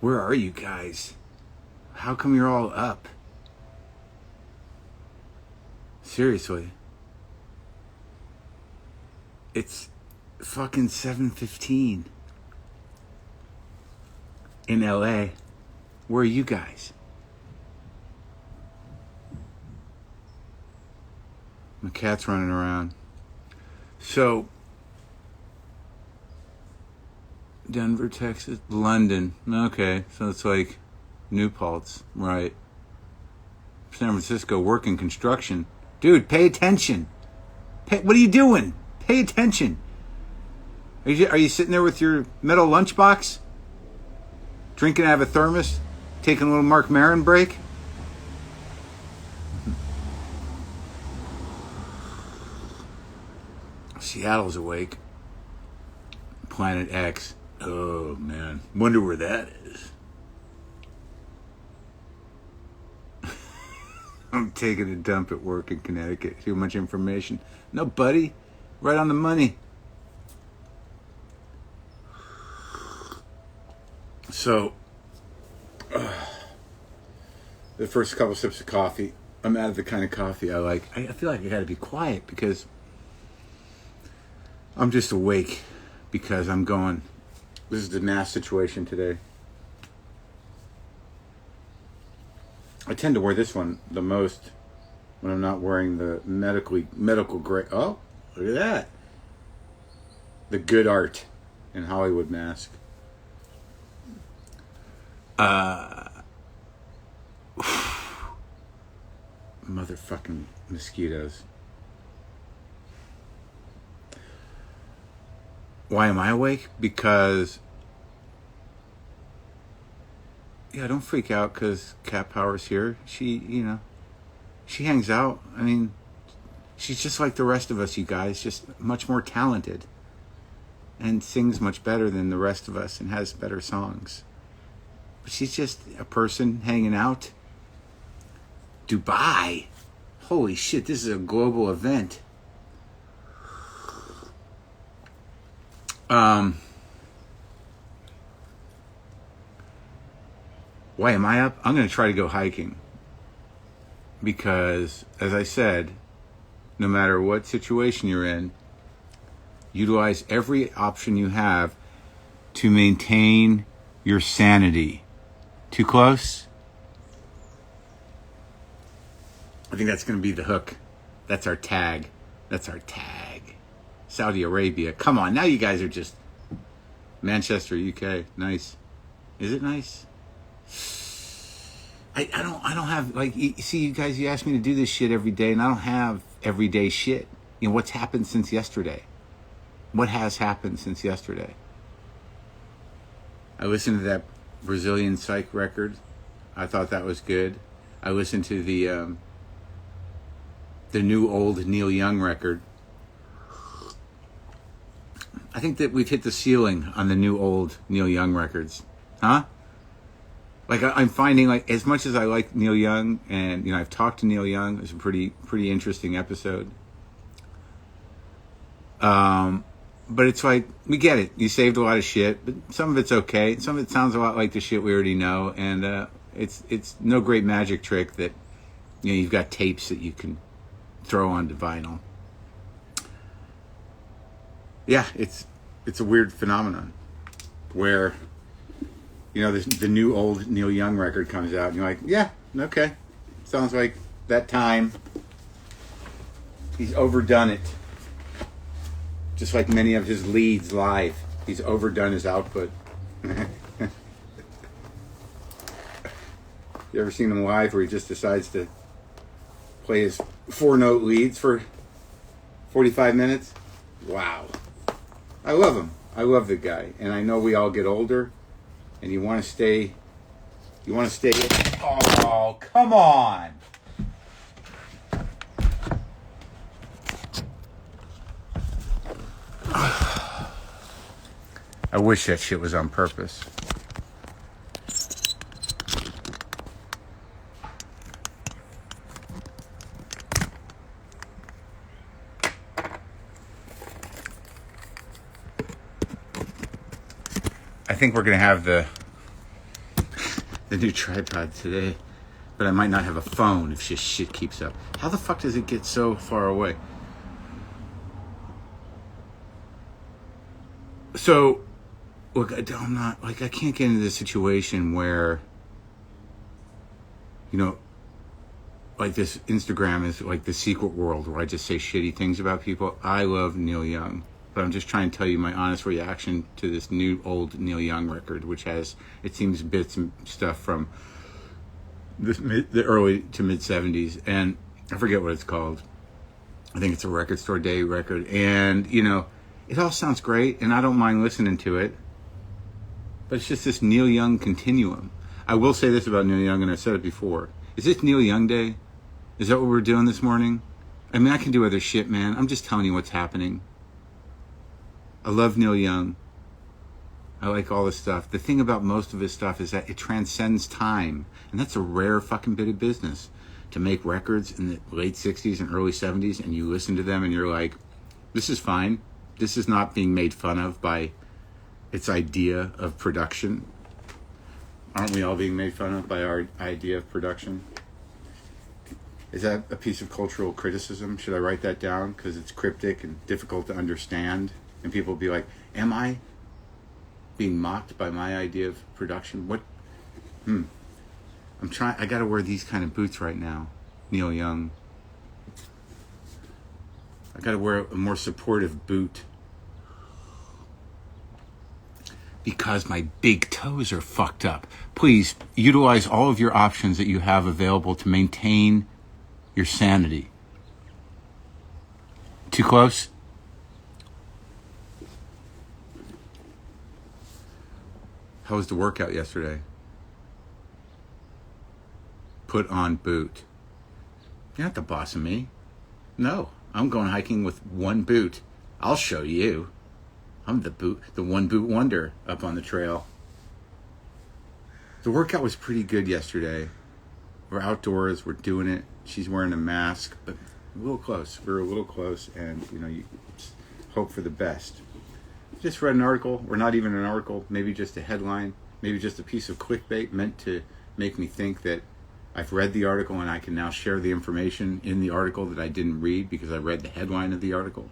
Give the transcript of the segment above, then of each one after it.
Where are you guys? How come you're all up? Seriously. It's fucking 7:15 in LA. Where are you guys? My cat's running around. So, Denver, Texas, London. Okay, so it's like New Paltz, right? San Francisco, working construction. Dude, pay attention. What are you doing? Pay attention. Are you sitting there with your metal lunchbox? Drinking out of a thermos? Taking a little Marc Maron break? Seattle's awake. Planet X. Oh, man. Wonder where that is. I'm taking a dump at work in Connecticut. Too much information. No, buddy. Right on the money. So, the first couple sips of coffee, I'm out of the kind of coffee I like. I feel like I gotta be quiet because I'm just awake because I'm going. This is the mass situation today. I tend to wear this one the most when I'm not wearing the medical grade. Oh, look at that. The good art in Hollywood mask. Motherfucking mosquitoes. Why am I awake? Because, yeah, don't freak out because Cat Power's here. She hangs out. I mean, she's just like the rest of us, you guys, just much more talented and sings much better than the rest of us and has better songs. But she's just a person hanging out. Dubai. Holy shit, this is a global event. Why am I up? I'm going to try to go hiking. Because, as I said, no matter what situation you're in, utilize every option you have to maintain your sanity. Too close? I think that's going to be the hook. That's our tag. Saudi Arabia. Come on, now you guys are just... Manchester, UK. Nice. Is it nice? I don't have, like, see, you guys, you ask me to do this shit every day, and I don't have everyday shit. You know, what's happened since yesterday? What has happened since yesterday? I listened to that Brazilian psych record. I thought that was good. I listened to the new old Neil Young record. I think that we've hit the ceiling on the new old Neil Young records. Huh? Like, I'm finding, like, as much as I like Neil Young, and, you know, I've talked to Neil Young. It was a pretty interesting episode. But it's like, we get it. You saved a lot of shit, but some of it's okay. Some of it sounds a lot like the shit we already know, and it's no great magic trick that, you know, you've got tapes that you can throw onto vinyl. Yeah, it's a weird phenomenon where, you know, the new old Neil Young record comes out and you're like, yeah, okay. Sounds like that time. He's overdone it. Just like many of his leads live. He's overdone his output. You ever seen him live where he just decides to play his 4-note leads for 45 minutes? Wow. I love him. I love the guy. And I know we all get older and you want to stay. Oh, come on. I wish that shit was on purpose. I think we're going to have the the new tripod today. But I might not have a phone if shit keeps up. How the fuck does it get so far away? So, look, I'm not, like, I can't get into this situation where, you know, like this Instagram is like the secret world where I just say shitty things about people. I love Neil Young, but I'm just trying to tell you my honest reaction to this new old Neil Young record, which has, it seems, bits and stuff from the early to mid 70s, and I forget what it's called. I think it's a Record Store Day record, and you know, it all sounds great, and I don't mind listening to it, but it's just this Neil Young continuum. I will say this about Neil Young, and I've said it before. Is this Neil Young Day? Is that what we're doing this morning? I mean, I can do other shit, man. I'm just telling you what's happening. I love Neil Young. I like all this stuff. The thing about most of his stuff is that it transcends time. And that's a rare fucking bit of business. To make records in the late 60s and early 70s and you listen to them and you're like, this is fine. This is not being made fun of by its idea of production. Aren't we all being made fun of by our idea of production? Is that a piece of cultural criticism? Should I write that down? Because it's cryptic and difficult to understand. And people will be like, am I being mocked by my idea of production? What? I gotta wear these kind of boots right now. Neil Young. I gotta wear a more supportive boot. Because my big toes are fucked up. Please utilize all of your options that you have available to maintain your sanity. Too close? How was the workout yesterday? Put on boot. You're not the boss of me. No, I'm going hiking with one boot. I'll show you. I'm the one boot wonder up on the trail. The workout was pretty good yesterday. We're outdoors, we're doing it. She's wearing a mask, but a little close. We're a little close, and you know, you hope for the best. Just read an article, or not even an article, maybe just a headline, maybe just a piece of clickbait meant to make me think that I've read the article and I can now share the information in the article that I didn't read because I read the headline of the article.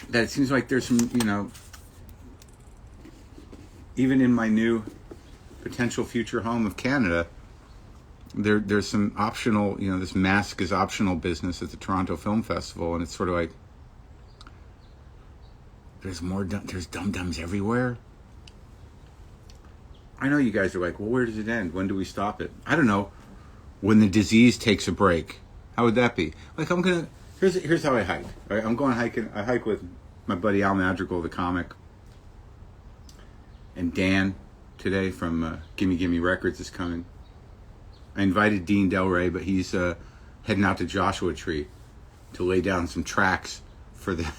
That it seems like there's some, you know, even in my new potential future home of Canada, there's some optional, you know, this mask is optional business at the Toronto Film Festival, and it's sort of like there's dum-dums everywhere. I know you guys are like, well, where does it end? When do we stop it? I don't know. When the disease takes a break. How would that be? Like, here's how I hike. Right? I'm going hiking. I hike with my buddy Al Madrigal, the comic, and Dan today from Gimme Gimme Records is coming. I invited Dean Del Rey, but he's heading out to Joshua Tree to lay down some tracks for the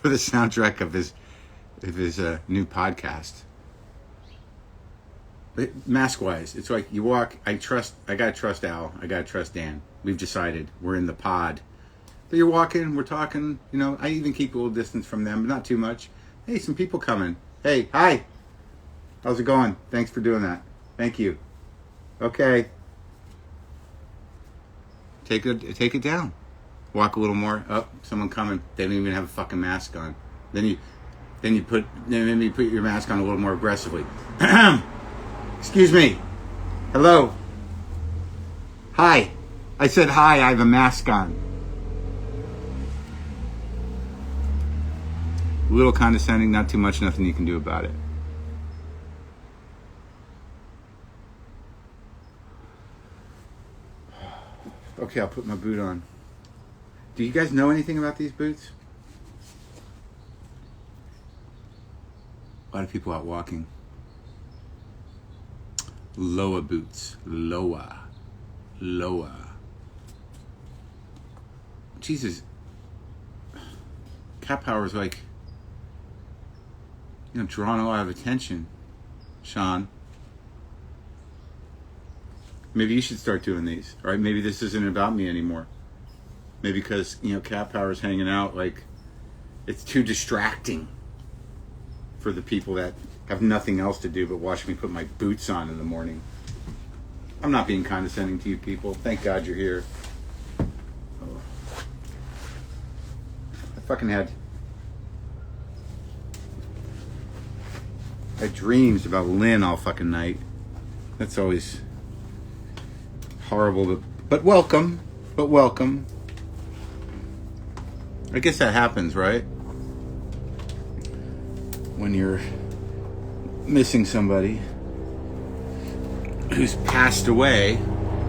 soundtrack of his new podcast. But mask-wise, it's like you walk. I gotta trust Al. I gotta trust Dan. We've decided we're in the pod. But you're walking, we're talking. You know, I even keep a little distance from them, but not too much. Hey, some people coming. Hey, hi. How's it going? Thanks for doing that. Thank you. Okay. Take it down. Walk a little more. Oh, someone coming. They don't even have a fucking mask on. Then you put your mask on a little more aggressively. Excuse me. Hello. Hi. I said hi. I have a mask on. A little condescending, not too much, nothing you can do about it. Okay, I'll put my boot on. Do you guys know anything about these boots? A lot of people out walking. Loa boots. Loa. Jesus. Cat power is like, you know, drawing a lot of attention. Sean. Maybe you should start doing these, right? Maybe this isn't about me anymore. Maybe because, you know, cat power's hanging out, like, it's too distracting. for the people that have nothing else to do but watch me put my boots on in the morning. I'm not being condescending to you people. Thank God you're here. Oh. I fucking had dreams about Lynn all fucking night. That's always horrible, but welcome. But welcome. I guess that happens, right? When you're missing somebody who's passed away.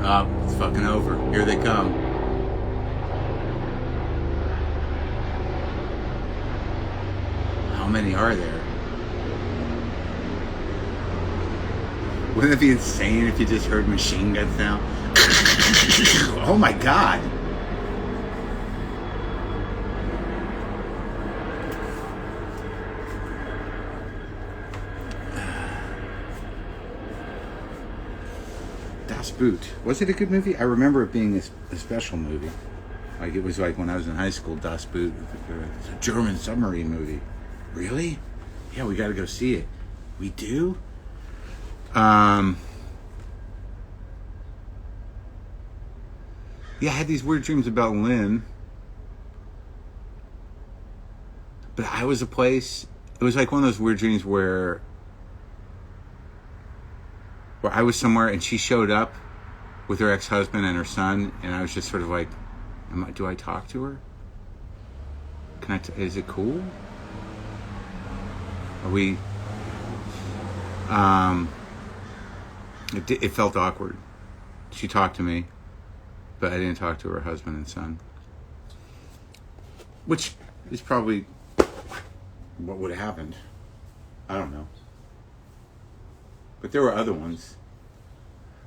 Oh, it's fucking over. Here they come. How many are there? Wouldn't it be insane if you just heard machine guns now? Oh my God. Das Boot. Was it a good movie? I remember it being a special movie. Like it was like when I was in high school, Das Boot. It's a German submarine movie. Really? Yeah, we got to go see it. We do? Yeah, I had these weird dreams about Lynn. But I was a place, it was like one of those weird dreams where I was somewhere and she showed up with her ex-husband and her son, and I was just sort of like, do I talk to her? Is it cool? Are we, it felt awkward. She talked to me, but I didn't talk to her husband and son. Which is probably what would have happened. I don't know. But there were other ones.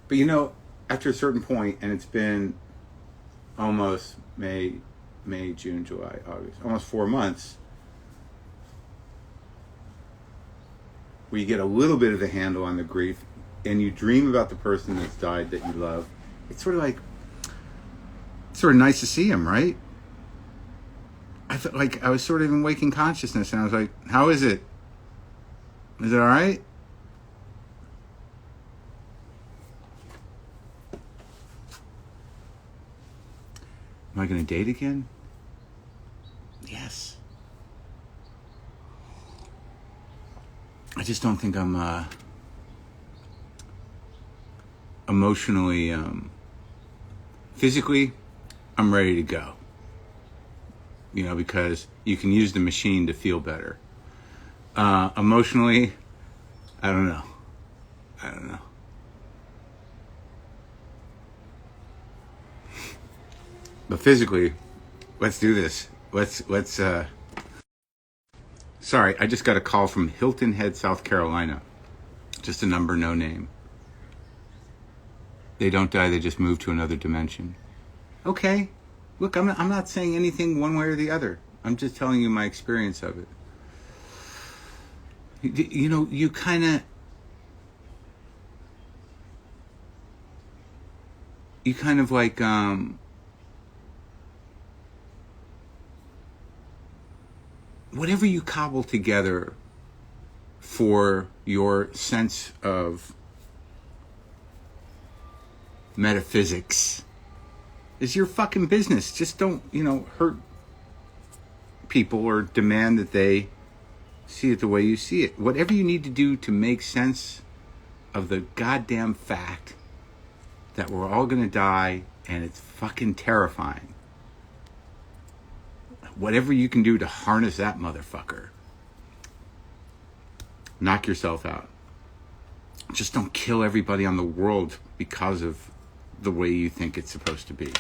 But you know, after a certain point, and it's been almost May, June, July, August, almost 4 months, where you get a little bit of a handle on the grief, and you dream about the person that's died that you love. It's sort of like, it's sort of nice to see him, right? I felt like I was sort of in waking consciousness, and I was like, how is it? Is it all right? Am I going to date again? Yes. I just don't think I'm emotionally, physically, I'm ready to go. You know, because you can use the machine to feel better. Emotionally, I don't know. But physically, let's do this. Let's sorry, I just got a call from Hilton Head, South Carolina. Just a number, no name. They don't die, they just move to another dimension. Okay. Look, I'm not saying anything one way or the other. I'm just telling you my experience of it. You know, you kind of like, whatever you cobble together for your sense of metaphysics is your fucking business. Just don't, hurt people or demand that they see it the way you see it. Whatever you need to do to make sense of the goddamn fact that we're all gonna die and it's fucking terrifying. Whatever you can do to harness that motherfucker. Knock yourself out. Just don't kill everybody on the world because of the way you think it's supposed to be.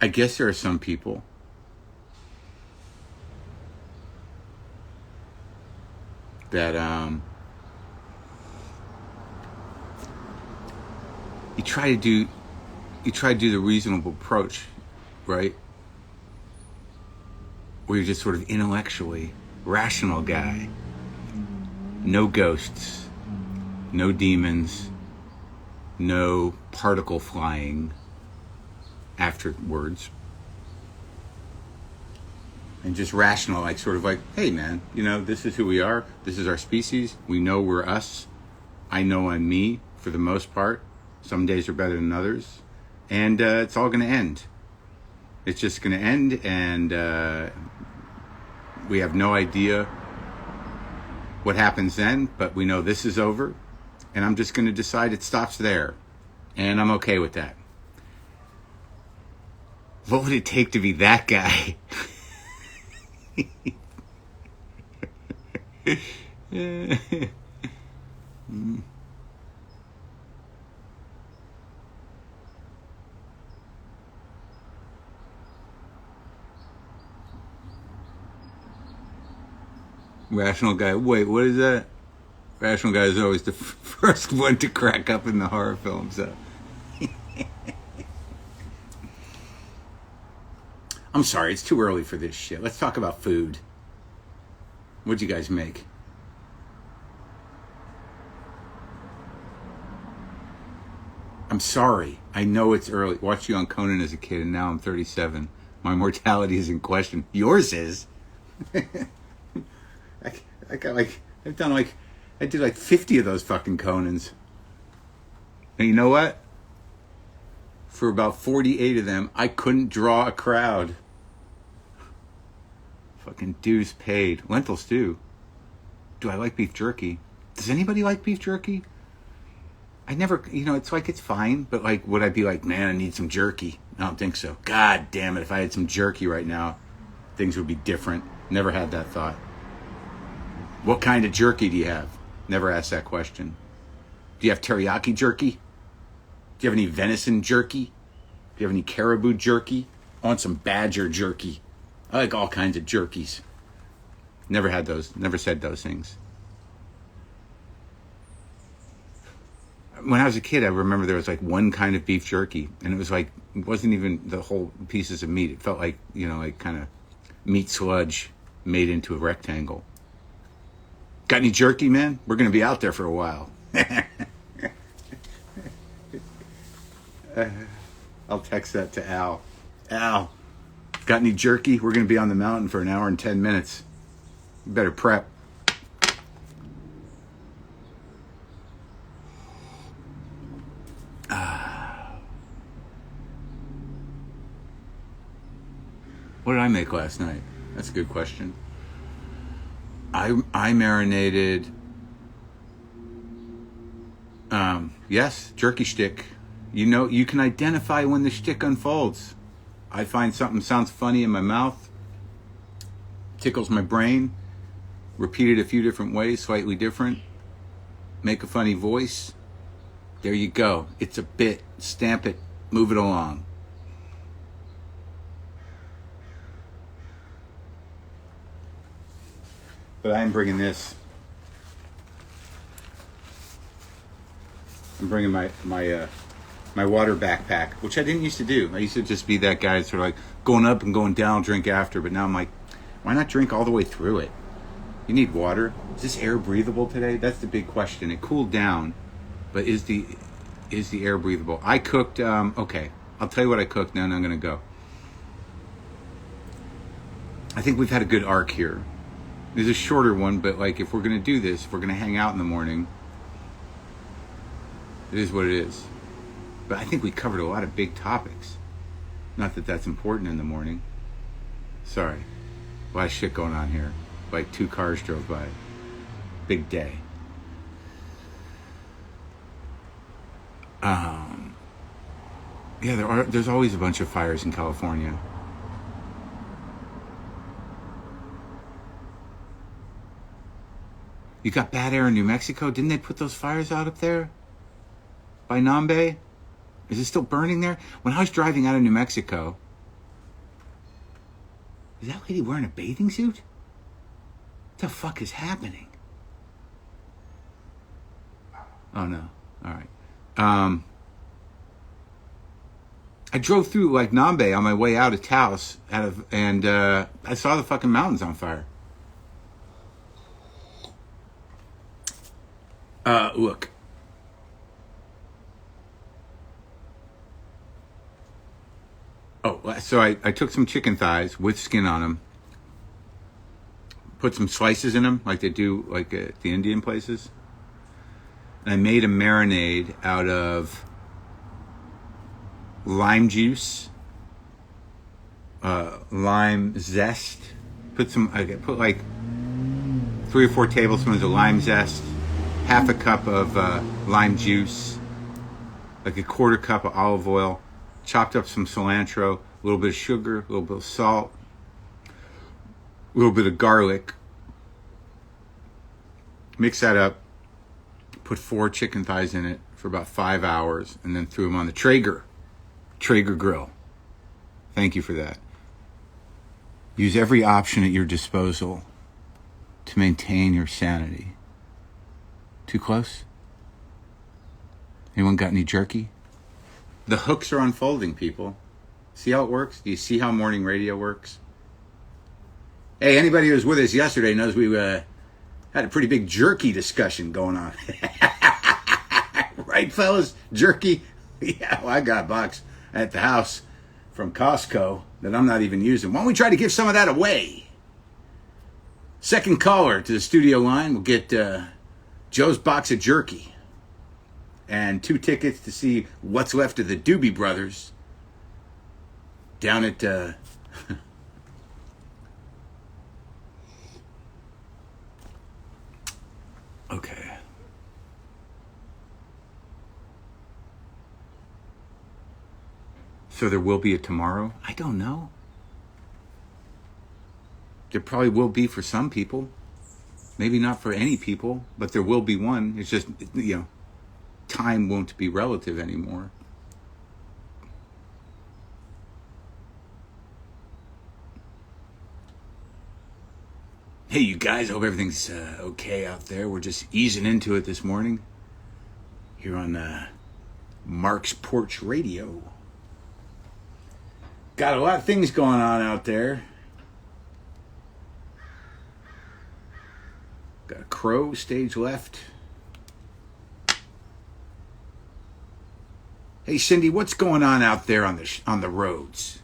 I guess there are some people that you try to do the reasonable approach, right? Where you're just sort of intellectually rational guy. No ghosts, no demons, no particle flying afterwards. and just rational, like sort of like, hey man, this is who we are. This is our species. We know we're us. I know I'm me for the most part. Some days are better than others. And it's all going to end. It's just going to end, and we have no idea what happens then, but we know this is over, and I'm just going to decide it stops there, and I'm okay with that. What would it take to be that guy? Rational guy. Wait, what is that? Rational guy is always the first one to crack up in the horror films. I'm sorry, it's too early for this shit. Let's talk about food. What'd you guys make? I'm sorry. I know it's early. Watched you on Conan as a kid, and now I'm 37. My mortality is in question. Yours is. I did like 50 of those fucking Conans. And you know what? For about 48 of them, I couldn't draw a crowd. Fucking dues paid. Lentil stew. Do I like beef jerky? Does anybody like beef jerky? I never, it's like, it's fine, but like, would I be like, man, I need some jerky? I don't think so. God damn it, if I had some jerky right now, things would be different. Never had that thought. What kind of jerky do you have? Never asked that question. Do you have teriyaki jerky? Do you have any venison jerky? Do you have any caribou jerky? I want some badger jerky. I like all kinds of jerkies. Never had those. Never said those things. When I was a kid, I remember there was like one kind of beef jerky, and it was like, it wasn't even the whole pieces of meat. It felt like, like kind of meat sludge made into a rectangle. Got any jerky, man? We're going to be out there for a while. I'll text that to Al. Al, got any jerky? We're going to be on the mountain for an hour and 10 minutes. You better prep. What did I make last night? That's a good question. I marinated, yes, jerky shtick. You can identify when the shtick unfolds. I find something sounds funny in my mouth, tickles my brain, repeat it a few different ways, slightly different, make a funny voice. There you go. It's a bit. Stamp it. Move it along. But I am bringing this. I'm bringing my water backpack, which I didn't used to do. I used to just be that guy sort of like going up and going down, drink after. But now I'm like, why not drink all the way through it? You need water. Is this air breathable today? That's the big question. It cooled down, but is the air breathable? I cooked, okay. I'll tell you what I cooked now, and I'm going to go. I think we've had a good arc here. There's a shorter one, but like if we're going to do this, if we're going to hang out in the morning, it is what it is. But I think we covered a lot of big topics. Not that that's important in the morning. Sorry. A lot of shit going on here. Like 2 cars drove by. Big day. Yeah, there's always a bunch of fires in California. You got bad air in New Mexico? Didn't they put those fires out up there? By Nambe? Is it still burning there? When I was driving out of New Mexico, is that lady wearing a bathing suit? What the fuck is happening? Oh no. Alright. I drove through like Nambe on my way out of Taos, and I saw the fucking mountains on fire. Look. Oh, so I took some chicken thighs with skin on them, put some slices in them like they do like at the Indian places. And I made a marinade out of lime juice, lime zest. I put like 3 or 4 tablespoons of lime zest, half a cup of lime juice, like a 1/4 cup of olive oil, chopped up some cilantro, a little bit of sugar, a little bit of salt, a little bit of garlic. Mix that up, put 4 chicken thighs in it for about 5 hours, and then threw them on the Traeger grill. Thank you for that. Use every option at your disposal to maintain your sanity. Too close? Anyone got any jerky? The hooks are unfolding, people. See how it works? Do you see how morning radio works? Hey, anybody who was with us yesterday knows we had a pretty big jerky discussion going on. Right, fellas? Jerky? Yeah, well, I got a box at the house from Costco that I'm not even using. Why don't we try to give some of that away? Second caller to the studio line will get Joe's box of jerky and 2 tickets to see what's left of the Doobie Brothers down at okay. So there will be a tomorrow? I don't know. There probably will be for some people. Maybe not for any people, but there will be one. It's just, time won't be relative anymore. Hey, you guys, I hope everything's okay out there. We're just easing into it this morning here on Marc's Porch Radio. Got a lot of things going on out there. Got a crow stage left. Hey, Cindy, what's going on out there on the roads?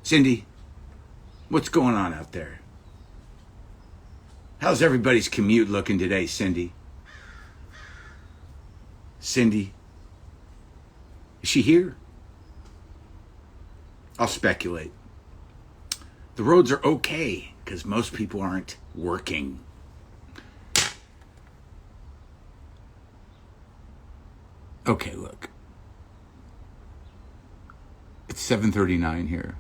Cindy, what's going on out there? How's everybody's commute looking today, Cindy? Cindy? Is she here? I'll speculate. The roads are okay because most people aren't working. Okay, look. It's 7:39 here.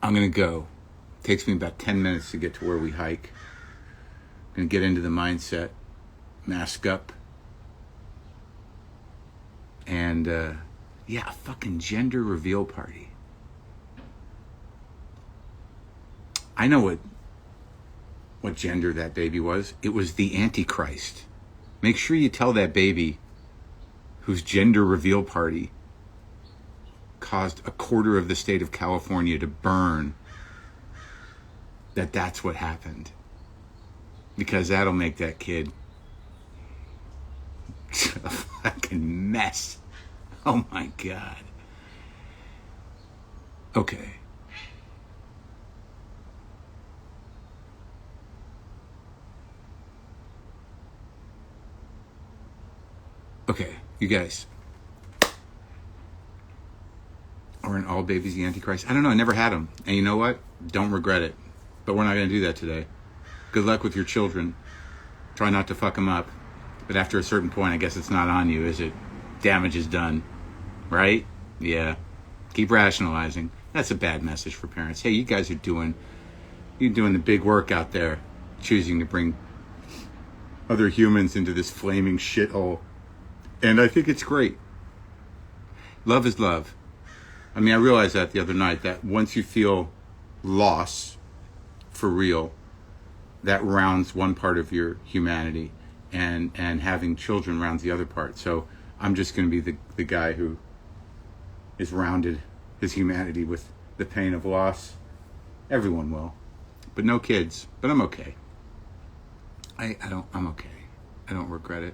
I'm going to go. It takes me about 10 minutes to get to where we hike. I'm going to get into the mindset, mask up, and, a fucking gender reveal party. I know what gender that baby was. It was the Antichrist. Make sure you tell that baby whose gender reveal party caused 1/4 of the state of California to burn that's what happened. Because that'll make that kid a fucking mess. Oh my God. Okay. Okay, you guys. Aren't all babies the Antichrist? I don't know, I never had them. And you know what? Don't regret it. But we're not going to do that today. Good luck with your children. Try not to fuck them up. But after a certain point, I guess it's not on you, is it? Damage is done. Right? Yeah. Keep rationalizing. That's a bad message for parents. Hey, you guys are doing the big work out there, choosing to bring other humans into this flaming shithole. And I think it's great. Love is love. I mean, I realized that the other night, that once you feel loss for real, that rounds one part of your humanity, and having children rounds the other part. So I'm just going to be the guy who is rounded his humanity with the pain of loss. Everyone will. But no kids. But I'm okay. I'm okay. I don't regret it.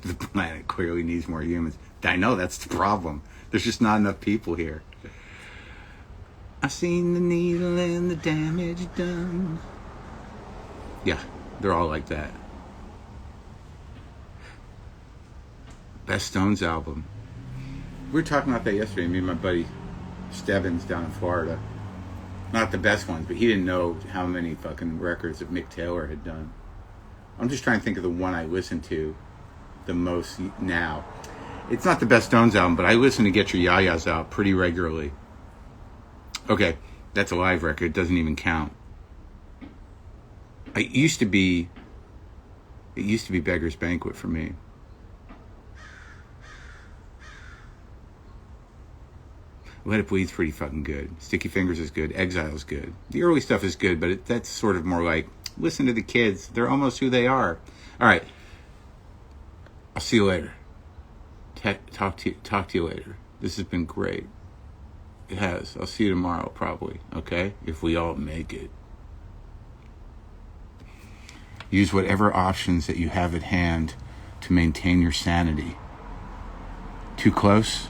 The planet clearly needs more humans. I know that's the problem. There's just not enough people here. I've seen the needle and the damage done. Yeah, they're all like that. Best Stones album. We were talking about that yesterday, me and my buddy Stebbins down in Florida. Not the best ones, but he didn't know how many fucking records that Mick Taylor had done. I'm just trying to think of the one I listen to the most now. It's not the best Stones album, but I listen to Get Your Yayas Out pretty regularly. Okay, that's a live record. It doesn't even count. It used to be Beggar's Banquet for me. Let It Bleed's pretty fucking good. Sticky Fingers is good. Exile's good. The early stuff is good, but that's sort of more like, listen to the kids. They're almost who they are. All right. I'll see you later. Talk to you later. This has been great. It has. I'll see you tomorrow, probably. Okay? If we all make it. Use whatever options that you have at hand to maintain your sanity. Too close?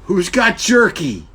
Who's got jerky?